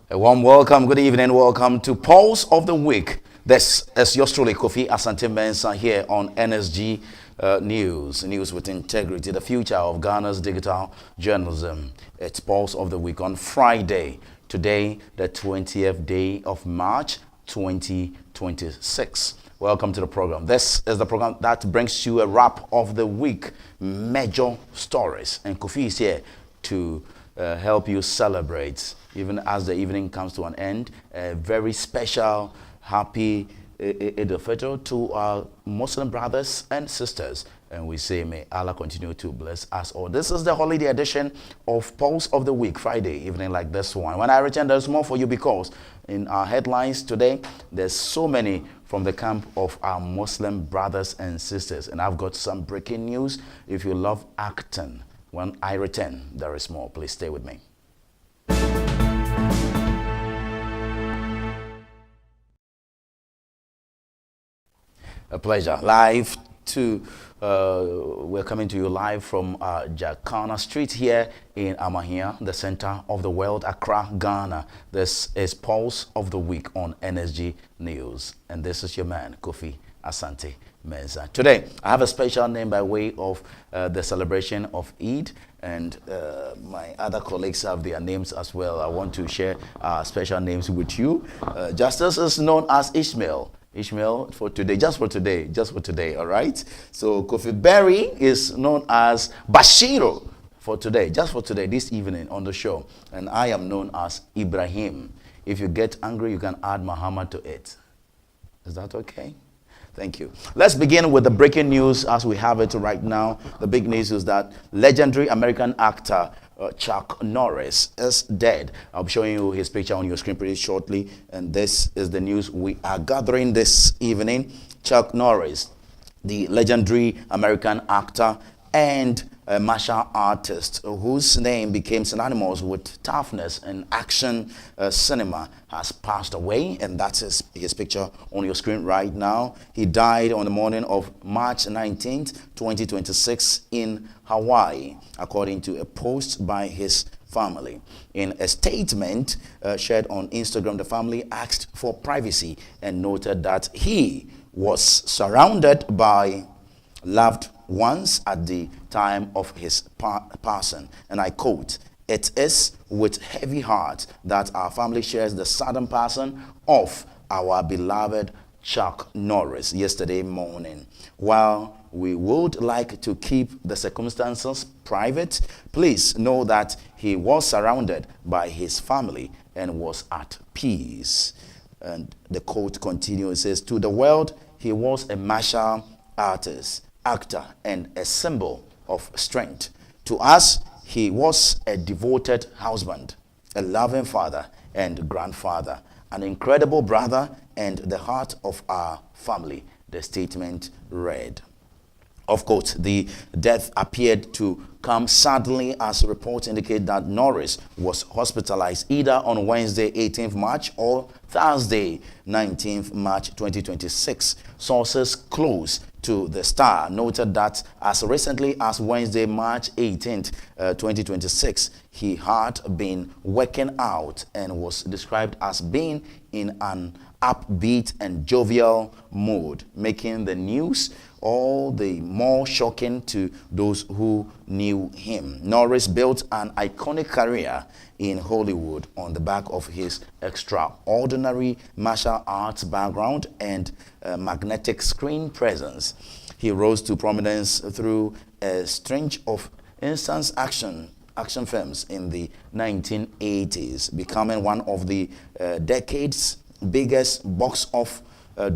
A warm welcome, good evening, welcome to Pulse of the Week. This is yours truly, Kofi Asante Mensah here on NSG News with integrity, the future of Ghana's digital journalism. It's Pulse of the Week on Friday, today the 20th day of March 2026. Welcome to the program. This is the program that brings you a wrap of the week, major stories. And Kofi is here to help you celebrate, even as the evening comes to an end, a very special, happy Eid al-Fitr to our Muslim brothers and sisters. And we say, may Allah continue to bless us all. This is the holiday edition of Pulse of the Week, Friday evening like this one. When I return, there's more for you because in our headlines today, there's so many from the camp of our Muslim brothers and sisters. And I've got some breaking news. If you love acting, when I return, there is more. Please stay with me. A pleasure. We're coming to you live from Jacana Street here in Amahia, the center of the world, Accra, Ghana. This is Pulse of the Week on NSG News. And this is your man, Kofi Asante Mensah. Today, I have a special name by way of the celebration of Eid, and my other colleagues have their names as well. I want to share special names with you. Justice is known as Ishmael. Ishmael for today, just for today, all right? So Kofi Berry is known as Bashiro for today, just for today, this evening on the show. And I am known as Ibrahim. If you get angry, you can add Muhammad to it. Is that okay? Thank you. Let's begin with the breaking news as we have it right now. The big news is that legendary American actor Chuck Norris is dead. I'll be showing you his picture on your screen pretty shortly. And this is the news we are gathering this evening. Chuck Norris, the legendary American actor and a martial artist whose name became synonymous with toughness and action cinema, has passed away, and that's his picture on your screen right now. He died on the morning of March 19th, 2026 in Hawaii, according to a post by his family. In a statement shared on Instagram, the family asked for privacy and noted that he was surrounded by loved ones at the time of his passing. And I quote, "It is with heavy heart that our family shares the sudden passing of our beloved Chuck Norris yesterday morning. While we would like to keep the circumstances private, please know that he was surrounded by his family and was at peace." And the quote continues, it says, "To the world, he was a martial artist, actor, and a symbol of strength. To us, he was a devoted husband, a loving father and grandfather, an incredible brother, and the heart of our family," the statement read. Of course, the death appeared to come suddenly, as reports indicate that Norris was hospitalized either on Wednesday 18th March or Thursday 19th March 2026. Sources close to the Star noted that as recently as Wednesday, March 18th, 2026, he had been working out and was described as being in an upbeat and jovial mood, making the news all the more shocking to those who knew him. Norris built an iconic career in Hollywood on the back of his extraordinary martial arts background and magnetic screen presence. He rose to prominence through a string of instant action films in the 1980s, becoming one of the decade's biggest box of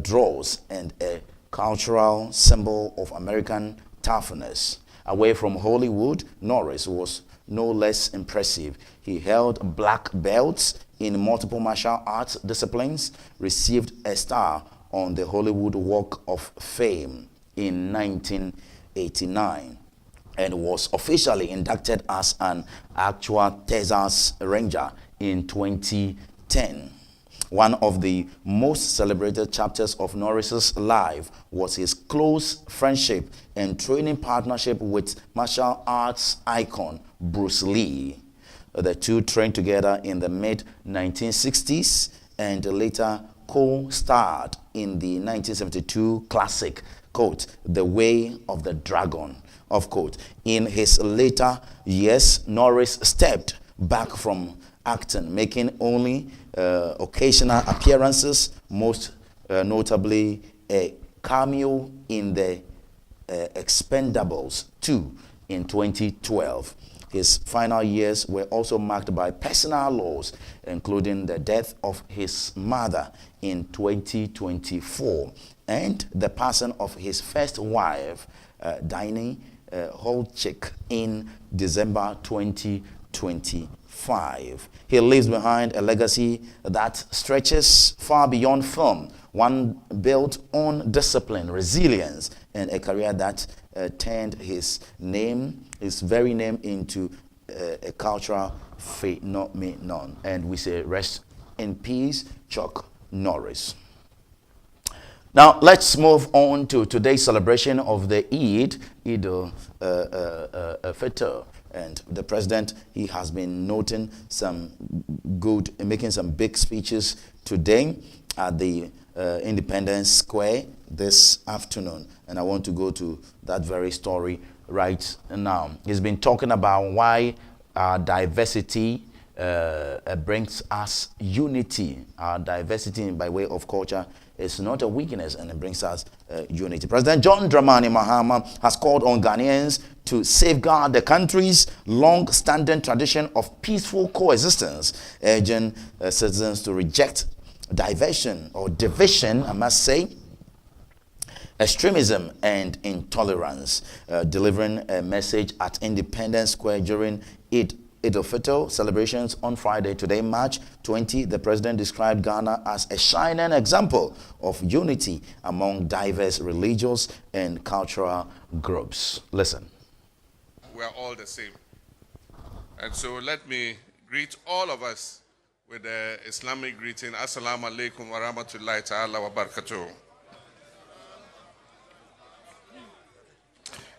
draws and a cultural symbol of American toughness. Away from Hollywood, Norris was no less impressive. He held black belts in multiple martial arts disciplines, received a star on the Hollywood Walk of Fame in 1989, and was officially inducted as an actual Texas Ranger in 2010. One of the most celebrated chapters of Norris's life was his close friendship and training partnership with martial arts icon Bruce Lee. The two trained together in the mid-1960s and later co-starred in the 1972 classic, quote, The Way of the Dragon, of quote. In his later years, Norris stepped back from acting, making only occasional appearances, most notably a cameo in the Expendables 2 in 2012. His final years were also marked by personal loss, including the death of his mother in 2024 and the passing of his first wife, Diney Holchick, in December 2025. He leaves behind a legacy that stretches far beyond film, one built on discipline, resilience, and a career that turned his very name into a cultural phenomenon. And we say rest in peace, Chuck Norris. Now let's move on to today's celebration of the Eid al-Fitr. And the president, he has been making some big speeches today at the Independence Square this afternoon. And I want to go to that very story right now. He's been talking about why diversity brings us unity. Our diversity by way of culture is not a weakness, and it brings us unity. President John Dramani Mahama has called on Ghanaians to safeguard the country's long-standing tradition of peaceful coexistence, urging citizens to reject diversion or division, I must say, extremism and intolerance. Delivering a message at Independence Square during Eid al-Fitr celebrations on Friday, today, March 20, the president described Ghana as a shining example of unity among diverse religious and cultural groups. Listen. We are all the same. And so let me greet all of us with the Islamic greeting. Assalamu alaikum wa rahmatullahi ta'ala wa barakatuh.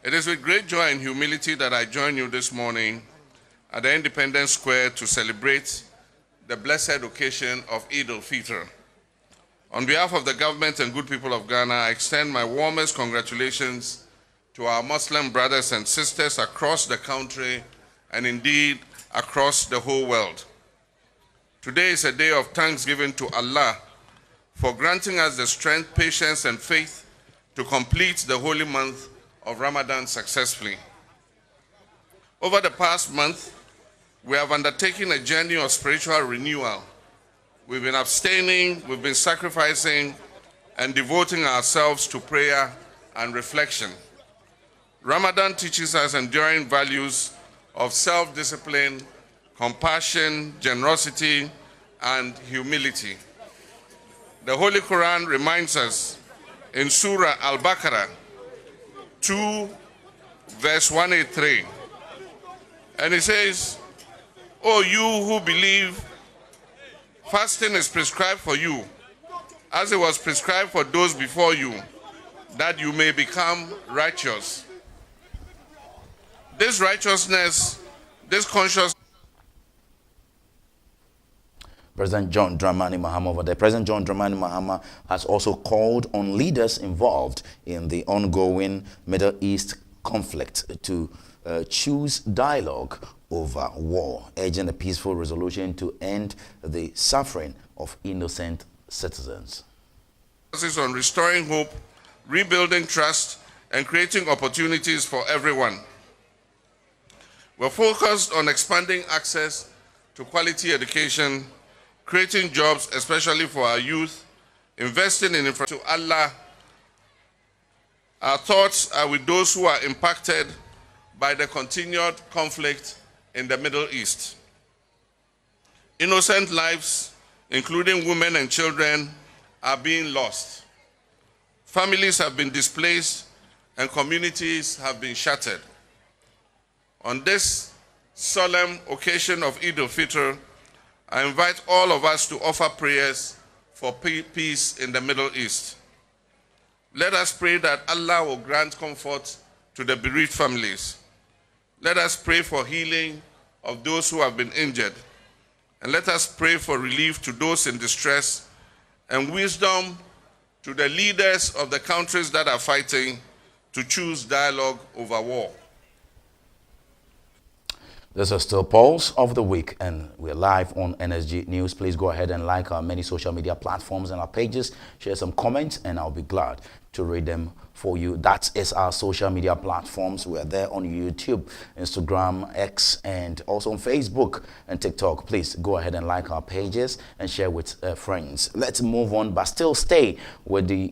It is with great joy and humility that I join you this morning at the Independence Square to celebrate the blessed occasion of Eid al-Fitr. On behalf of the government and good people of Ghana, I extend my warmest congratulations to our Muslim brothers and sisters across the country and indeed across the whole world. Today is a day of thanksgiving to Allah for granting us the strength, patience, and faith to complete the holy month of Ramadan successfully. Over the past month, we have undertaken a journey of spiritual renewal. We've been abstaining, we've been sacrificing, and devoting ourselves to prayer and reflection. Ramadan teaches us enduring values of self-discipline, compassion, generosity, and humility. The Holy Quran reminds us in Surah Al-Baqarah 2, verse 183, and it says, "O you who believe, fasting is prescribed for you, as it was prescribed for those before you, that you may become righteous." This righteousness, this consciousness. President John Dramani Mahama over there. President John Dramani Mahama has also called on leaders involved in the ongoing Middle East conflict to choose dialogue over war, urging a peaceful resolution to end the suffering of innocent citizens. On restoring hope, rebuilding trust, and creating opportunities for everyone. We're focused on expanding access to quality education, creating jobs, especially for our youth, investing in infrastructure. To Allah, our thoughts are with those who are impacted by the continued conflict in the Middle East. Innocent lives, including women and children, are being lost. Families have been displaced and communities have been shattered. On this solemn occasion of Eid al-Fitr, I invite all of us to offer prayers for peace in the Middle East. Let us pray that Allah will grant comfort to the bereaved families. Let us pray for healing of those who have been injured. And let us pray for relief to those in distress and wisdom to the leaders of the countries that are fighting to choose dialogue over war. This is still Pulse of the Week, and we're live on NSG News. Please go ahead and like our many social media platforms and our pages. Share some comments, and I'll be glad to read them for you. That is our social media platforms. We're there on YouTube, Instagram, X, and also on Facebook and TikTok. Please go ahead and like our pages and share with friends. Let's move on, but still stay with the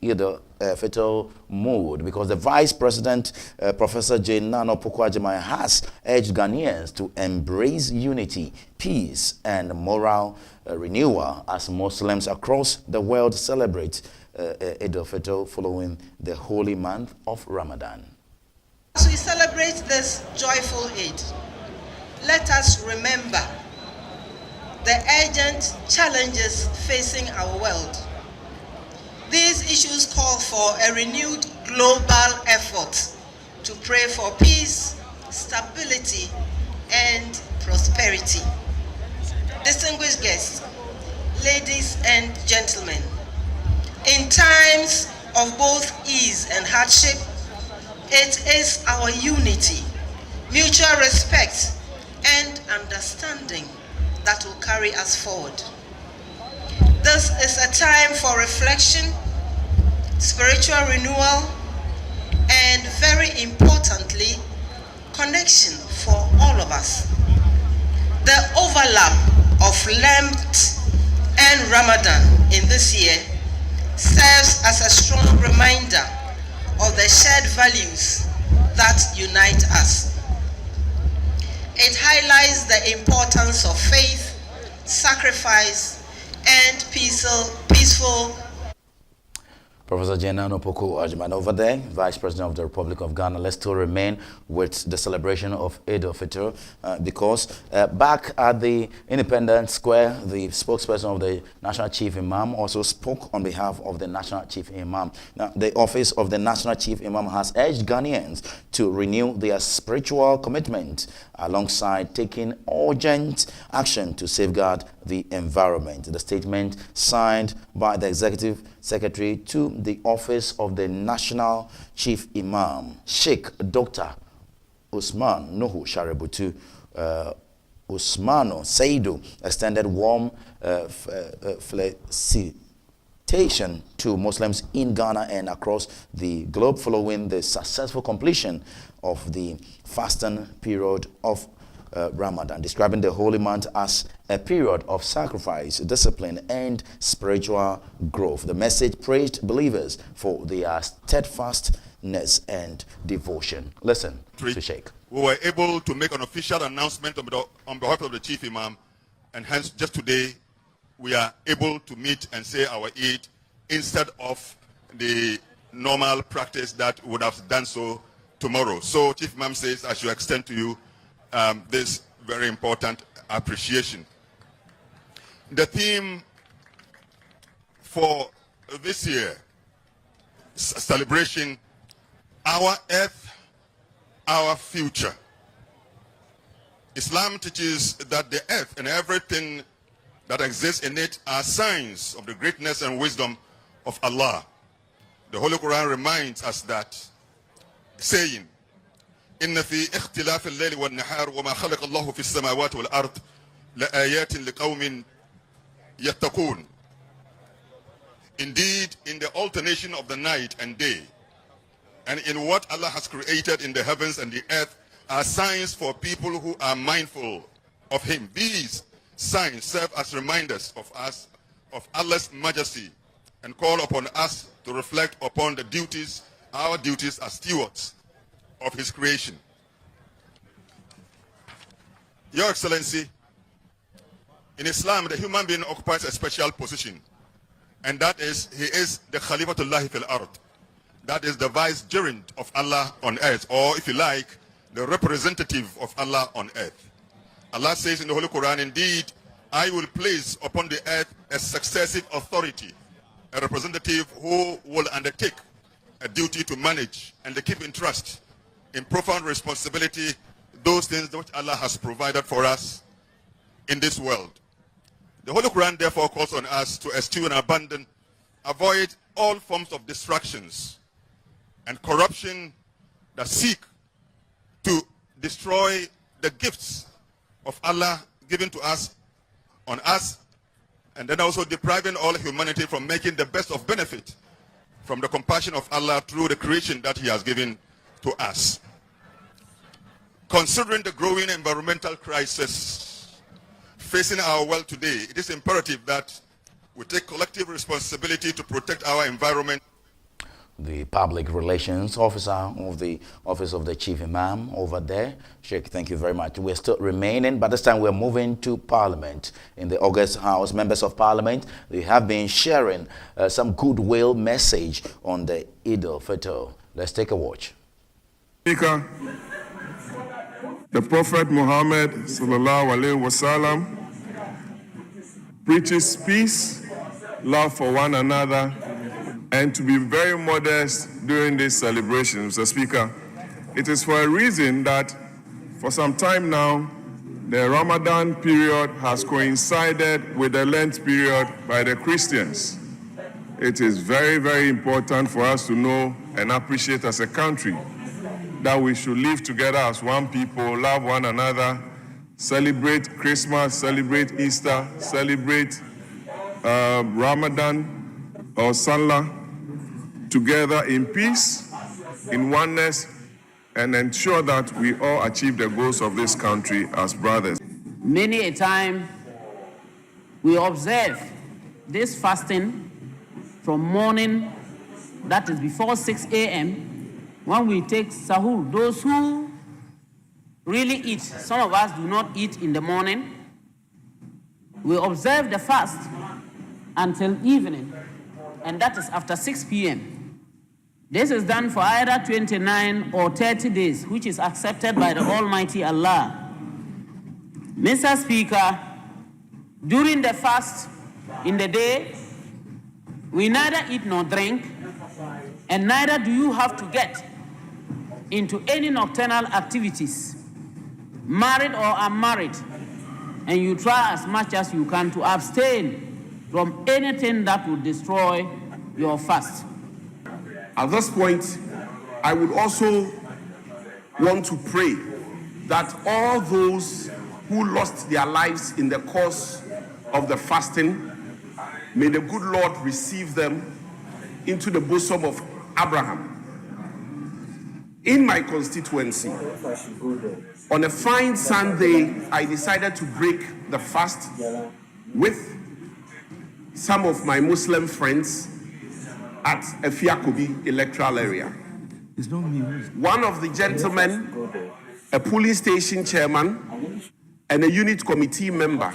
fatal mood, because the Vice President, Professor Jane Nana Opoku-Agyemang, has urged Ghanaians to embrace unity, peace, and moral renewal as Muslims across the world celebrate Eid al-Fitr following the holy month of Ramadan. As we celebrate this joyful Eid, let us remember the urgent challenges facing our world. These issues call for a renewed global effort to pray for peace, stability, and prosperity. Distinguished guests, ladies and gentlemen, in times of both ease and hardship, it is our unity, mutual respect, and understanding that will carry us forward. This is a time for reflection, spiritual renewal, and very importantly, connection for all of us. The overlap of Lent and Ramadan in this year serves as a strong reminder of the shared values that unite us. It highlights the importance of faith, sacrifice, and peaceful. Professor Jane Nana Opoku-Agyemang over there, Vice President of the Republic of Ghana. Let's still remain with the celebration of Eid al-Fitr because back at the Independence Square, the spokesperson of the National Chief Imam also spoke on behalf of the National Chief Imam. Now, the office of the National Chief Imam has urged Ghanaians to renew their spiritual commitment alongside taking urgent action to safeguard the environment. The statement signed by the Executive Secretary to the Office of the National Chief Imam, Sheikh Dr. Usman Nuhu Sharebutu Usmano Saidu, extended warm felicitation to Muslims in Ghana and across the globe following the successful completion of the fasting period of Ramadan, describing the holy month as a period of sacrifice, discipline, and spiritual growth. The message praised believers for their steadfastness and devotion. Listen to Sheikh. We were able to make an official announcement on behalf of the Chief Imam, and hence just today we are able to meet and say our Eid instead of the normal practice that would have done so tomorrow. So Chief Imam says I should extend to you this very important appreciation. The theme for this year celebration, our earth, our future. Islam teaches that the earth and everything that exists in it are signs of the greatness and wisdom of Allah. The Holy Quran reminds us that, saying, إن في اختلاف الليل والنهار وما خلق الله في السماوات والأرض لآيات لقوم يتقون. Indeed, in the alternation of the night and day, and in what Allah has created in the heavens and the earth, are signs for people who are mindful of Him. These signs serve as reminders of us, of Allah's majesty, and call upon us to reflect upon the duties, our duties as stewards of His creation. Your Excellency, in Islam, the human being occupies a special position, and that is, he is the Khalifatullah fil Ard. That is the vicegerent of Allah on earth, or if you like, the representative of Allah on earth. Allah says in the Holy Quran, indeed, I will place upon the earth a successive authority, a representative who will undertake a duty to manage and to keep in trust, in profound responsibility, those things which Allah has provided for us in this world. The Holy Quran therefore calls on us to eschew and abandon, avoid all forms of distractions and corruption that seek to destroy the gifts of Allah given to us on us, and then also depriving all humanity from making the best of benefit from the compassion of Allah through the creation that He has given to us. Considering the growing environmental crisis facing our world today, it is imperative that we take collective responsibility to protect our environment. The public relations officer of the Office of the Chief Imam over there. Sheikh, thank you very much. We're still remaining, but this time we're moving to Parliament. In the August House, members of Parliament, they have been sharing some goodwill message on the Eid al-Fitr. Let's take a watch. Speaker, the Prophet Muhammad sallallahu alaihi wasallam preaches peace, love for one another, and to be very modest during these celebrations. Mr. Speaker, it is for a reason that for some time now, the Ramadan period has coincided with the Lent period by the Christians. It is very, very important for us to know and appreciate as a country that we should live together as one people, love one another, celebrate Christmas, celebrate Easter, celebrate Ramadan or Salah together in peace, in oneness, and ensure that we all achieve the goals of this country as brothers. Many a time we observe this fasting from morning, that is before 6 a.m., when we take sahur. Those who really eat, some of us do not eat in the morning. We observe the fast until evening, and that is after 6 p.m. This is done for either 29 or 30 days, which is accepted by the Almighty Allah. Mr. Speaker, during the fast in the day, we neither eat nor drink, and neither do you have to get into any nocturnal activities, married or unmarried, and you try as much as you can to abstain from anything that would destroy your fast. At this point, I would also want to pray that all those who lost their lives in the course of the fasting, may the good Lord receive them into the bosom of Abraham. In my constituency, on a fine Sunday, I decided to break the fast with some of my Muslim friends at Efiakobi electoral area. One of the gentlemen, a police station chairman, and a unit committee member,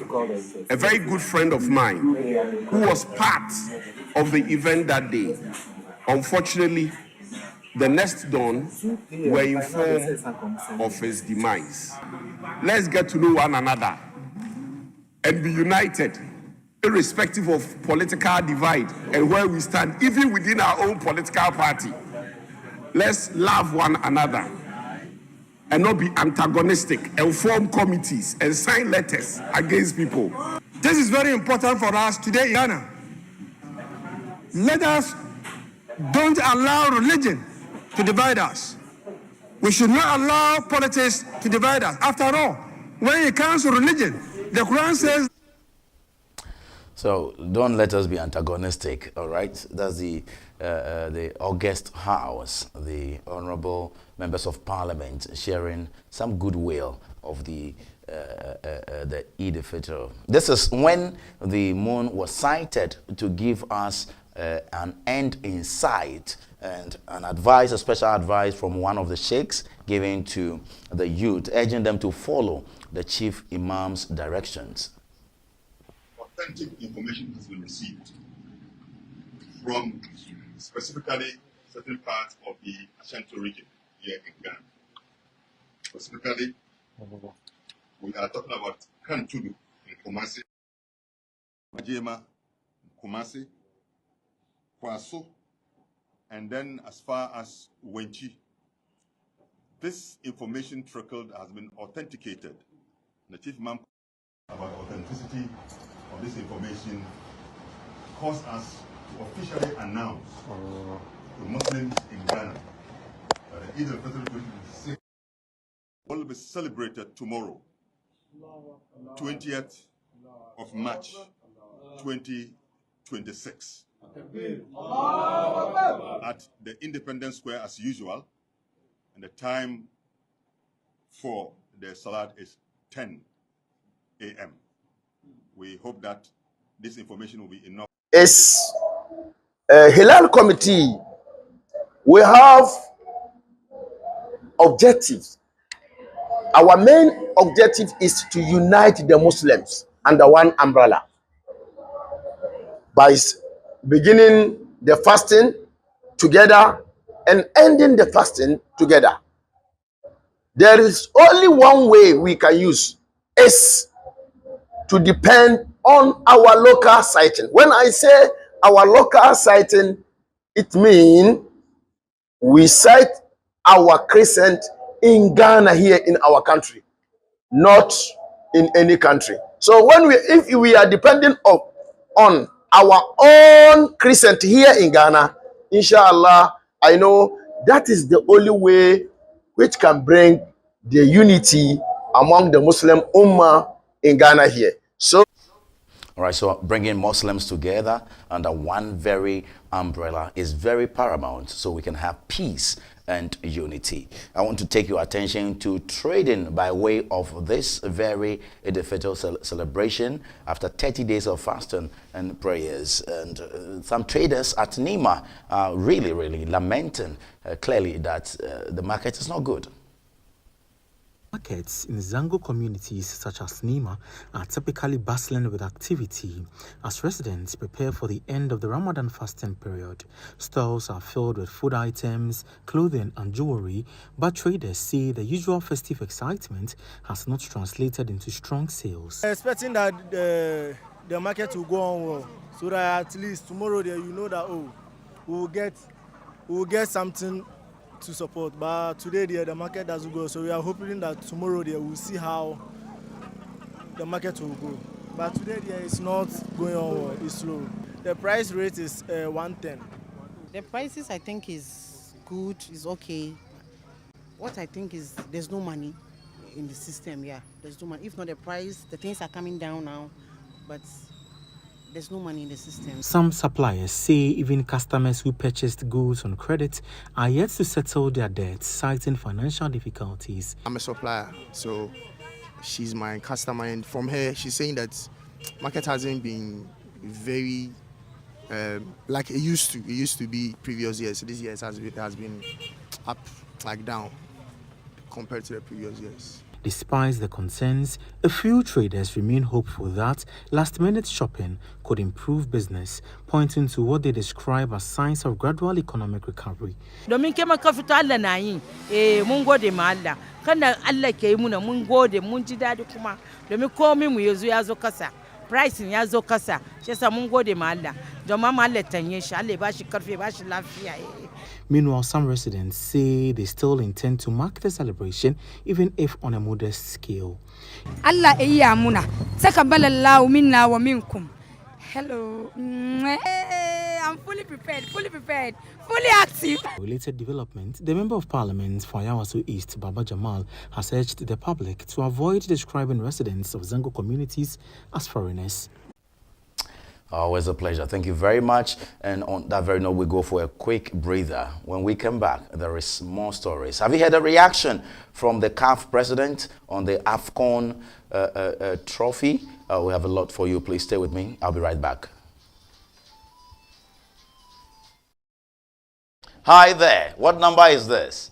a very good friend of mine, who was part of the event that day. Unfortunately, the next dawn, were informed of his demise. Let's get to know one another and be united, irrespective of political divide and where we stand, even within our own political party. Let's love one another and not be antagonistic and form committees and sign letters against people. This is very important for us today in Ghana. Let us don't allow religion to divide us. We should not allow politics to divide us. After all, when it comes to religion, the Quran says. So don't let us be antagonistic, all right? That's the August House, the honorable members of Parliament sharing some goodwill of the Eid al-Fitr. This is when the moon was sighted to give us an end in sight, and an advice, a special advice from one of the sheikhs given to the youth, urging them to follow the chief imam's directions. Authentic information has been received from specifically certain parts of the Ashanti region here in Ghana. Specifically, we are talking about Kantudu in Kumasi, Majema in Kumasi, Kwaso, and then as far as Wenchi. This information trickled has been authenticated. The Chief Imam about authenticity of this information caused us to officially announce to Muslims in Ghana that the Eid al-Fitr will be celebrated tomorrow, 20th of March, 2026, at the Independence Square as usual, and the time for the Salat is 10 a.m. We hope that this information will be enough. As a Hilal committee, we have objectives. Our main objective is to unite the Muslims under one umbrella by beginning the fasting together and ending the fasting together. There is only one way we can use, is to depend on our local sighting. When I say our local sighting, it means we sight our crescent in Ghana, here in our country, not in any country. So if we are depending on our own crescent here in Ghana, inshallah, I know that is the only way which can bring the unity among the Muslim Ummah in Ghana here. So, all right, so bringing Muslims together under one very umbrella is very paramount so we can have peace and unity. I want to take your attention to trading by way of this very Eid al-Fitr celebration after 30 days of fasting and prayers. And some traders at Nima are really lamenting clearly that the market is not good. Markets in Zango communities such as Nima are typically bustling with activity as residents prepare for the end of the Ramadan fasting period. Stalls are filled with food items, clothing and jewelry, but traders say the usual festive excitement has not translated into strong sales. Expecting that the market will go on well, so that at least tomorrow there you know that we will get something to support, but today the market doesn't go, so we are hoping that tomorrow we'll see how the market will go. But today it's not going on well, it's slow. The price rate is 110. The prices I think is good, is okay. What I think is there's no money in the system. There's no money. If not the price, the things are coming down now, but there's no money in the system. Some suppliers say even customers who purchased goods on credit are yet to settle their debts, citing financial difficulties. I'm a supplier, so she's my customer, and from her, she's saying that market hasn't been very like it used to. It used to be previous years. This year has been up, like down, compared to the previous years. Despite the concerns, a few traders remain hopeful that last-minute shopping could improve business, pointing to what they describe as signs of gradual economic recovery. Pricing ya zo kasa shi yasa mun gode ma Allah don ma Allah tanye shi Allah ba shi karfi ba shi lafiya. Meanwhile, some residents say they still intend to mark the celebration even if on a modest scale. Allah iya muna takabbalallahu minna wa minkum. Hello. I'm fully prepared, fully active. Related development, the Member of Parliament for Ayawaso East, Baba Jamal, has urged the public to avoid describing residents of Zango communities as foreigners. Always a pleasure. Thank you very much. And on that very note, we go for a quick breather. When we come back, there is more stories. Have you heard a reaction from the CAF president on the AFCON trophy? We have a lot for you. Please stay with me. I'll be right back. Hi there. What number is this?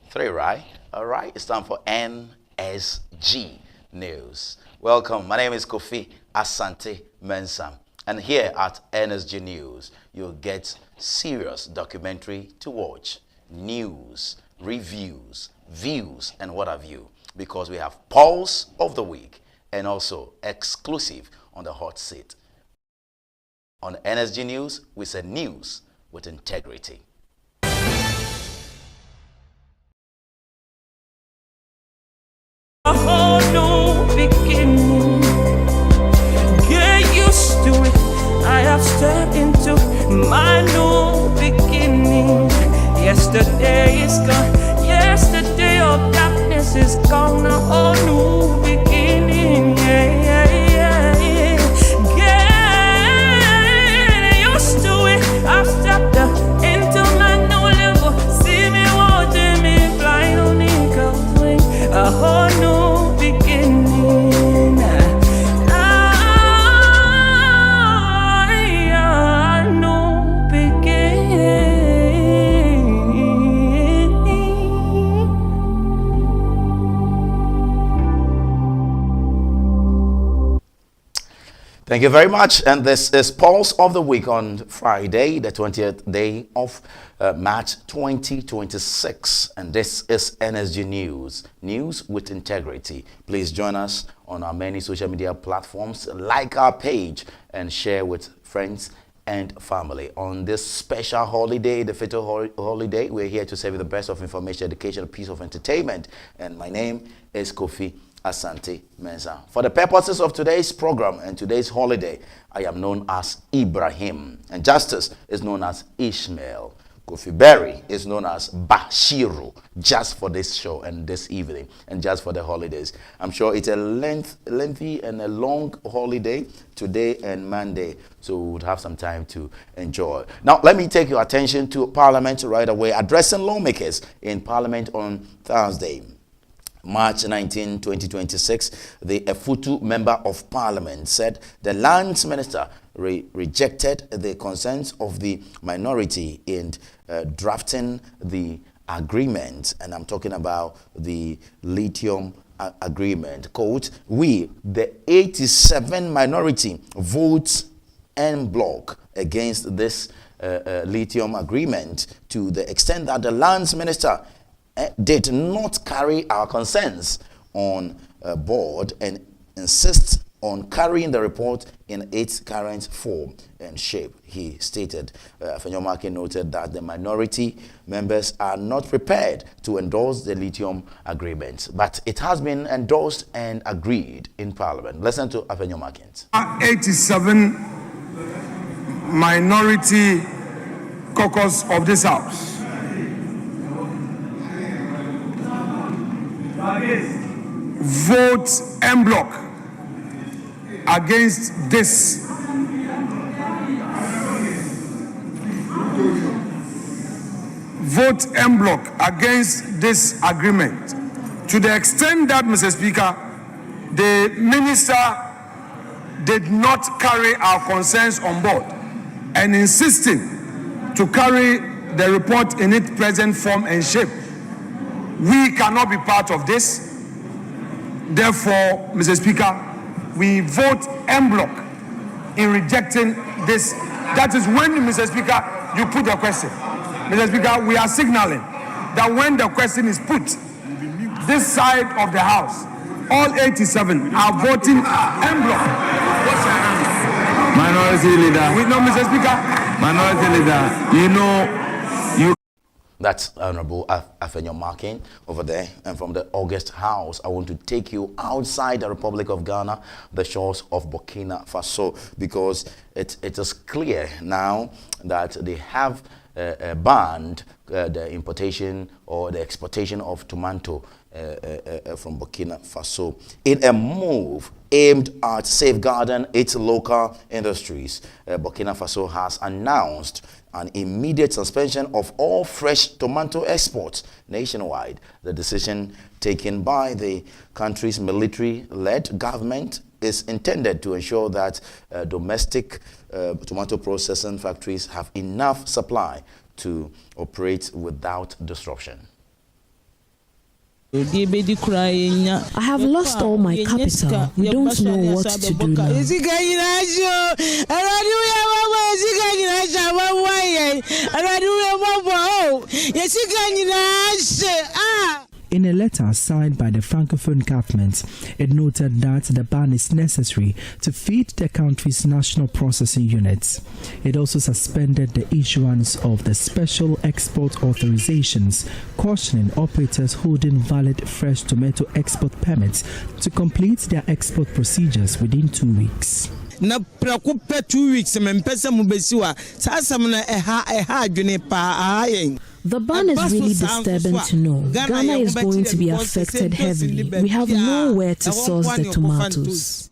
3, right? All right. It's time for NSG News. Welcome. My name is Kofi Asante Mensam. And here at NSG News, you'll get serious documentary to watch, news, reviews, views, and what have you. Because we have Pulse of the Week and also exclusive on the hot seat. On NSG News, we say news with integrity. Yesterday is gone. Yesterday of darkness is gone. A whole new beginning. Yeah, yeah, yeah, yeah. Get used to it. I've stepped up into my new level. See me watching me flying on eagle's wing. A whole new beginning. Thank you very much. And this is Pulse of the Week on Friday, the 20th day of March 2026. And this is NSG News, news with integrity. Please join us on our many social media platforms, like our page, and share with friends and family. On this special holiday, the Fatal Holiday, we're here to serve you the best of information, education, piece of entertainment. And my name is Kofi Asante Mensah. For the purposes of today's program and today's holiday, I am known as Ibrahim, and Justice is known as Ishmael. Kofi Berry is known as Bashiru, just for this show and this evening, and just for the holidays. I'm sure it's a lengthy and a long holiday today and Monday, so we would have some time to enjoy. Now, let me take your attention to Parliament right away. Addressing lawmakers in Parliament on Thursday, March 19, 2026, the Efutu Member of Parliament said the Lands Minister rejected the concerns of the minority in drafting the agreement, and I'm talking about the lithium agreement. Quote, "We, the 87 minority, votes en bloc against this lithium agreement to the extent that the Lands Minister did not carry our concerns on board and insists on carrying the report in its current form and shape," he stated. Afenyomarkin noted that the minority members are not prepared to endorse the lithium agreement, but it has been endorsed and agreed in Parliament. Listen to Afenyomarkin. 87 minority caucus of this House vote en bloc against this agreement, to the extent that, Mr. Speaker, the minister did not carry our concerns on board and insisting to carry the report in its present form and shape. We cannot be part of this. Therefore, Mr. Speaker, we vote en bloc in rejecting this. That is when, Mr. Speaker, you put the question. Mr. Speaker, we are signaling that when the question is put, this side of the House, all 87 are voting en bloc. Minority Leader. We know, Mr. Speaker. Minority Leader, you know, That's Honorable Afenyomarkin over there. And from the August House, I want to take you outside the Republic of Ghana, the shores of Burkina Faso, because it is clear now that they have banned the importation or the exportation of tomato from Burkina Faso in a move aimed at safeguarding its local industries. Burkina Faso has announced an immediate suspension of all fresh tomato exports nationwide. The decision taken by the country's military-led government is intended to ensure that domestic tomato processing factories have enough supply to operate without disruption. I have lost all my capital. We don't know what to do now. In a letter signed by the Francophone government, it noted that the ban is necessary to feed the country's national processing units. It also suspended the issuance of the special export authorizations, cautioning operators holding valid fresh tomato export permits to complete their export procedures within 2 weeks. Na prakupe 2 weeks mempesa mubesiwa sasa mna eha adwene pa ayen. The ban is really disturbing to know. Ghana is going to be affected heavily. We have nowhere to source the tomatoes.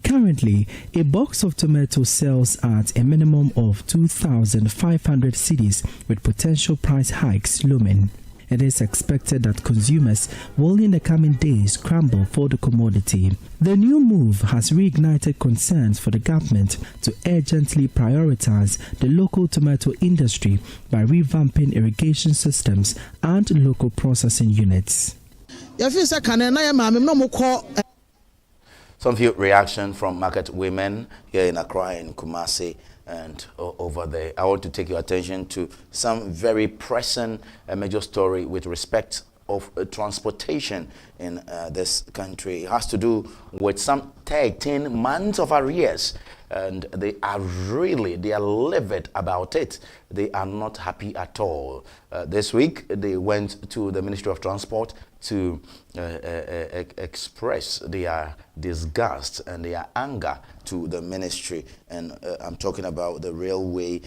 Currently, a box of tomatoes sells at a minimum of 2,500 cedis, with potential price hikes looming. It is expected that consumers will in the coming days scramble for the commodity. The new move has reignited concerns for the government to urgently prioritize the local tomato industry by revamping irrigation systems and local processing units. Some few reaction from market women here in Accra and Kumasi and over there. I want to take your attention to some very pressing major story with respect of transportation in this country. It has to do with some 13 months of arrears, and they are livid about it. They are not happy at all. This week they went to the Ministry of Transport to express their disgust and their anger to the ministry, and I'm talking about the railway.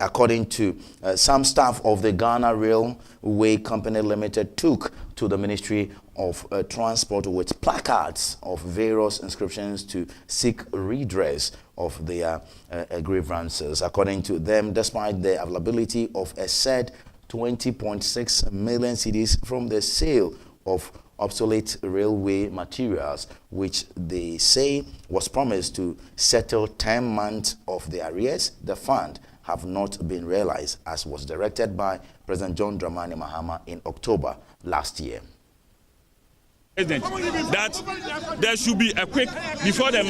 According to some staff of the Ghana Railway Company Limited took to the Ministry of Transport with placards of various inscriptions to seek redress of their grievances. According to them, despite the availability of a said 20.6 million cedis from the sale of obsolete railway materials, which they say was promised to settle 10 months of the arrears, the fund have not been realized, as was directed by President John Dramani Mahama in October last year. That there should be a quick, before the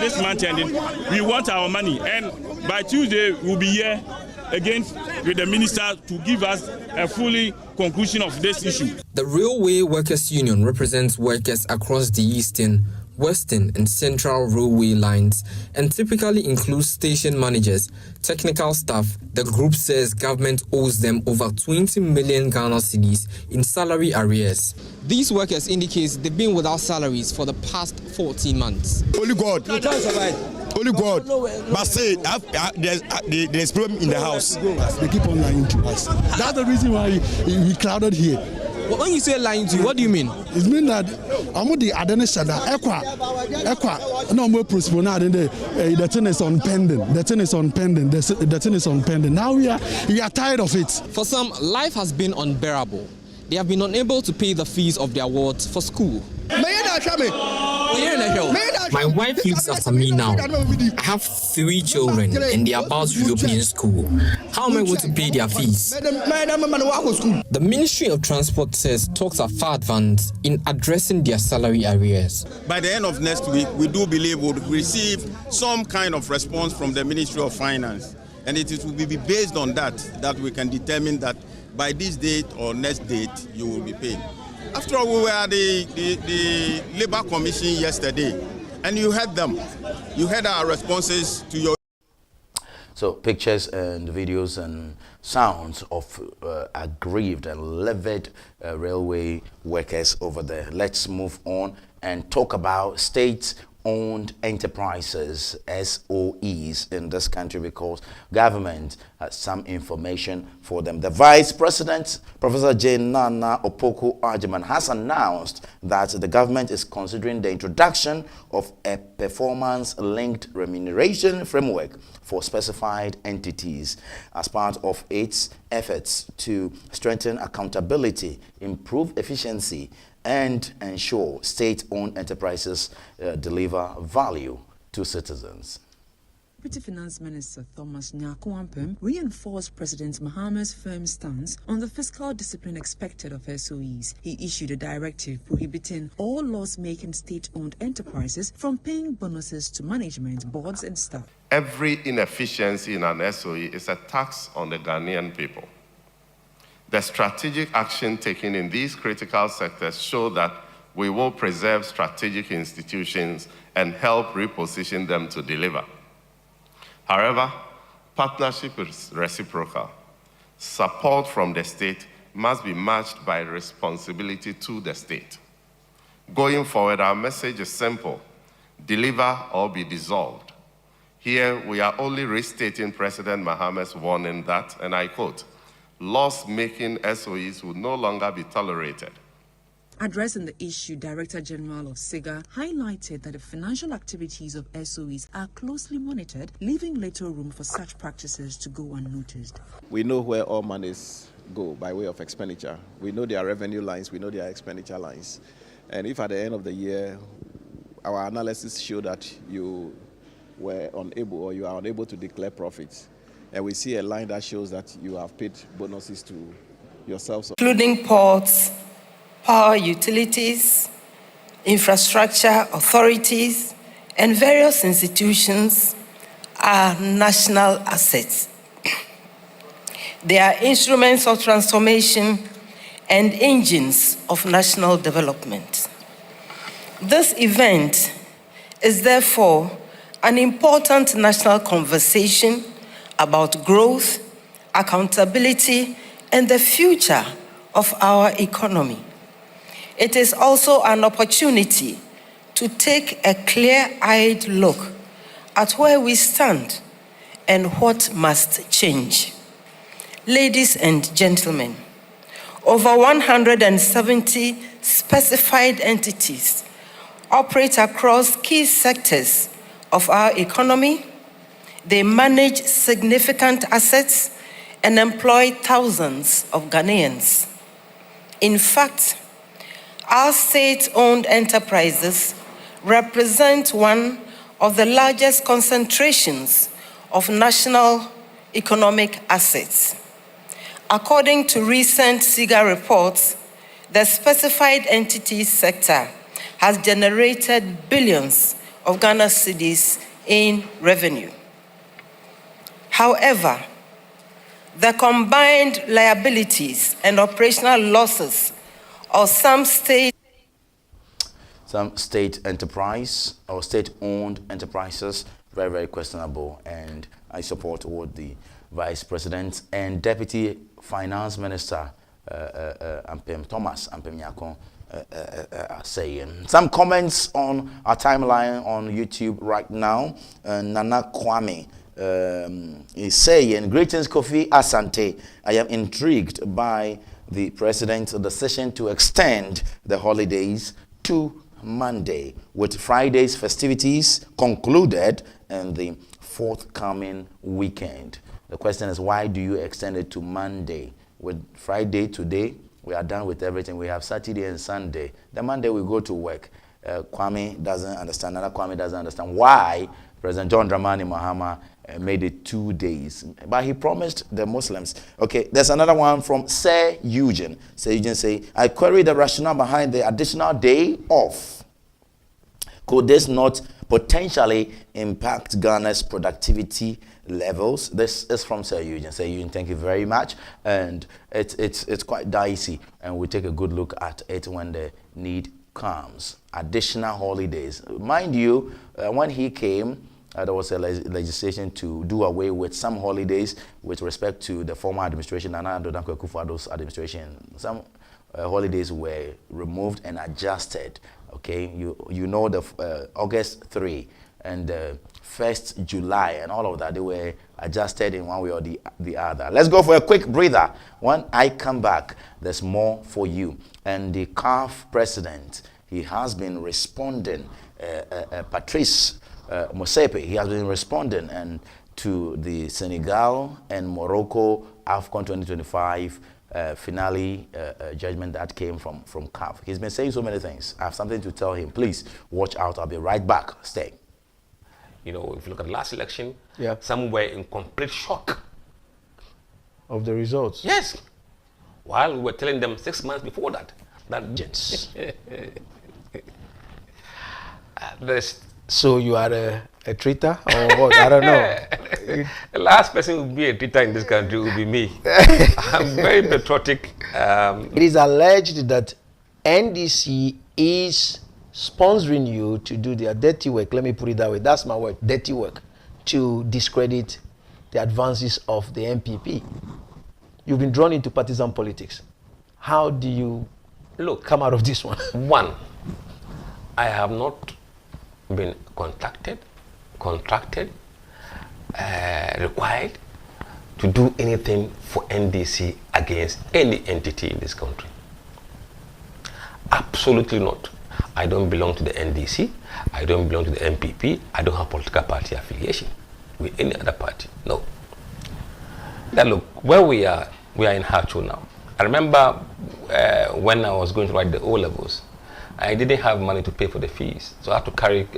this month ending, we want our money, and by Tuesday we'll be here again with the minister to give us a fully conclusion of this issue. The Railway Workers Union represents workers across the eastern, western and central railway lines and typically includes station managers, technical staff. The group says government owes them over 20 million Ghana cedis in salary arrears. These workers indicate they've been without salaries for the past 14 months. Only God. Only God. But say there's problem in the house. They keep on lying to us. That's the reason why we crowded here. When you say lying to you, what do you mean? It means that I'm the Adenishada Equa no more postponed. The thing is on pending. The thing is on pending. The thing is on pending. Now we are tired of it. For some, life has been unbearable. They have been unable to pay the fees of their wards for school. My wife looks after me now. I have 3 children and they are about to reopen school. How am I going to pay their fees? The Ministry of Transport says talks are far advanced in addressing their salary arrears. By the end of next week, we do believe we'll receive some kind of response from the Ministry of Finance. And it will be based on that we can determine that by this date or next date, you will be paid. After all, we were at the Labour Commission yesterday, and you heard them. You heard our responses to your... So pictures and videos and sounds of aggrieved and livid railway workers over there. Let's move on and talk about state-owned enterprises, SOEs, in this country, because government has some information for them. The Vice President, Professor Jane Nana Opoku Agyeman, has announced that the government is considering the introduction of a performance-linked remuneration framework for specified entities as part of its efforts to strengthen accountability, improve efficiency, and ensure state-owned enterprises deliver value to citizens. Deputy Finance Minister Thomas Nyakuampem reinforced President Mahama's firm stance on the fiscal discipline expected of SOEs. He issued a directive prohibiting all loss-making state-owned enterprises from paying bonuses to management, boards and staff. Every inefficiency in an SOE is a tax on the Ghanaian people. The strategic action taken in these critical sectors show that we will preserve strategic institutions and help reposition them to deliver. However, partnership is reciprocal. Support from the state must be matched by responsibility to the state. Going forward, our message is simple: deliver or be dissolved. Here, we are only restating President Mahama's warning that, and I quote, loss-making SOEs will no longer be tolerated. Addressing the issue, Director General of SIGA highlighted that the financial activities of SOEs are closely monitored, leaving little room for such practices to go unnoticed. We know where all monies go by way of expenditure. We know their revenue lines, we know their expenditure lines. And if at the end of the year, our analysis show that you were unable or you are unable to declare profits, and we see a line that shows that you have paid bonuses to yourselves, including ports, power utilities, infrastructure authorities, and various institutions, are national assets. They are instruments of transformation and engines of national development. This event is therefore an important national conversation about growth, accountability, and the future of our economy. It is also an opportunity to take a clear-eyed look at where we stand and what must change. Ladies and gentlemen, over 170 specified entities operate across key sectors of our economy. They manage significant assets and employ thousands of Ghanaians. In fact, our state-owned enterprises represent one of the largest concentrations of national economic assets. According to recent SIGA reports, the specified entities sector has generated billions of Ghana cedis in revenue. However, the combined liabilities and operational losses of some state enterprise or state-owned enterprises, very, very questionable, and I support what the Vice President and Deputy Finance Minister Ampem Thomas Ampem Nyakon saying. Some comments on our timeline on YouTube right now. Nana Kwame is saying, greetings Kofi Asante. I am intrigued by the President's decision to extend the holidays to Monday, with Friday's festivities concluded and the forthcoming weekend. The question is, why do you extend it to Monday? With Friday today, we are done with everything. We have Saturday and Sunday. The Monday we go to work. Kwame doesn't understand. Another Kwame doesn't understand why President John Dramani Mahama made it 2 days. But he promised the Muslims. Okay, there's another one from Sir Eugene. Sir Eugene say, I query the rationale behind the additional day off. Could this not potentially impact Ghana's productivity levels? This is from Sir Eugene. Sir Eugene, thank you very much. And it's quite dicey, and we take a good look at it when the need comes. Additional holidays. Mind you, when he came, there was a legislation to do away with some holidays with respect to the former administration, Nana Addo Dankwa Akufo-Addo's administration. Some holidays were removed and adjusted. Okay, you know the August 3 and the 1st July and all of that, they were adjusted in one way or the other. Let's go for a quick breather. When I come back, there's more for you. And the CAF president, he has been responding, Patrice Motsepe, he has been responding and to the Senegal and Morocco AFCON 2025 finale judgment that came from CAF. He's been saying so many things. I have something to tell him. Please watch out. I'll be right back. Stay. You know, if you look at the last election, some were in complete shock of the results. Yes. While we were telling them 6 months before that so you are a traitor or what? I don't know. The last person who will be a traitor in this country will be me. I'm very patriotic. It is alleged that NDC is sponsoring you to do their dirty work. Let me put it that way. That's my word, dirty work, to discredit the advances of the MPP. You've been drawn into partisan politics. How do you come out of this one? One, I have not been contracted, required to do anything for NDC against any entity in this country. Absolutely not. I don't belong to the NDC. I don't belong to the MPP. I don't have political party affiliation with any other party. No. Now look, where we are in Hacho now. I remember when I was going to write the O-levels, I didn't have money to pay for the fees. So I had to carry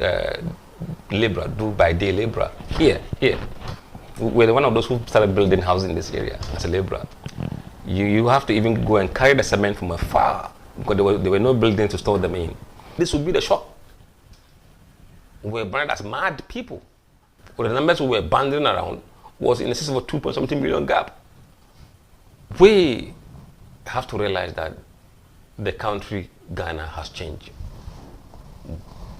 labor, do by day labor here. We're one of those who started building houses in this area as a laborer. You have to even go and carry the cement from afar because there were no buildings to store them in. This would be the shock. We were branded as mad people. Well, the numbers we were banding around was in excess of a 2.something million gap. We have to realize that the country, Ghana, has changed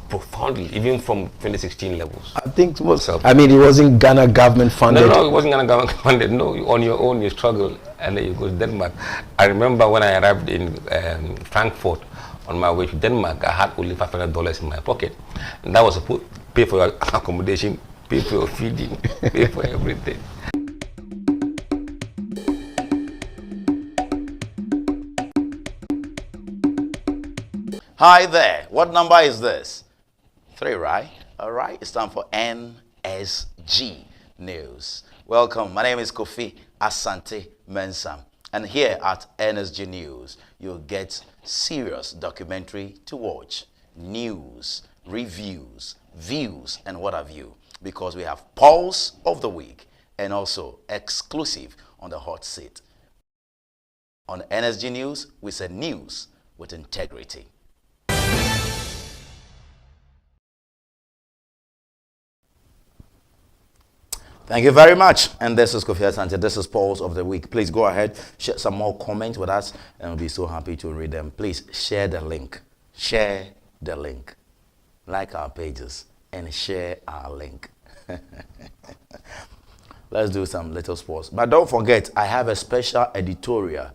profoundly, even from 2016 levels. I think it wasn't Ghana government funded. No, it wasn't Ghana government funded. No, on your own you struggle, and then you go to Denmark. I remember when I arrived in Frankfurt on my way to Denmark, I had only $500 in my pocket, and that was to pay for your accommodation, pay for your feeding, pay for everything. Hi there. What number is this? 3, right? All right. It's time for NSG News. Welcome. My name is Kofi Asante Mensah. And here at NSG News, you'll get serious documentary to watch, news, reviews, views, and what have you. Because we have Pulse of the Week and also exclusive on the hot seat. On NSG News, we say news with integrity. Thank you very much. And this is Kofi Asante. This is Pulse of the Week. Please go ahead, share some more comments with us, and we'll be so happy to read them. Please share the link. Share the link. Like our pages and share our link. Let's do some little sports. But don't forget, I have a special editorial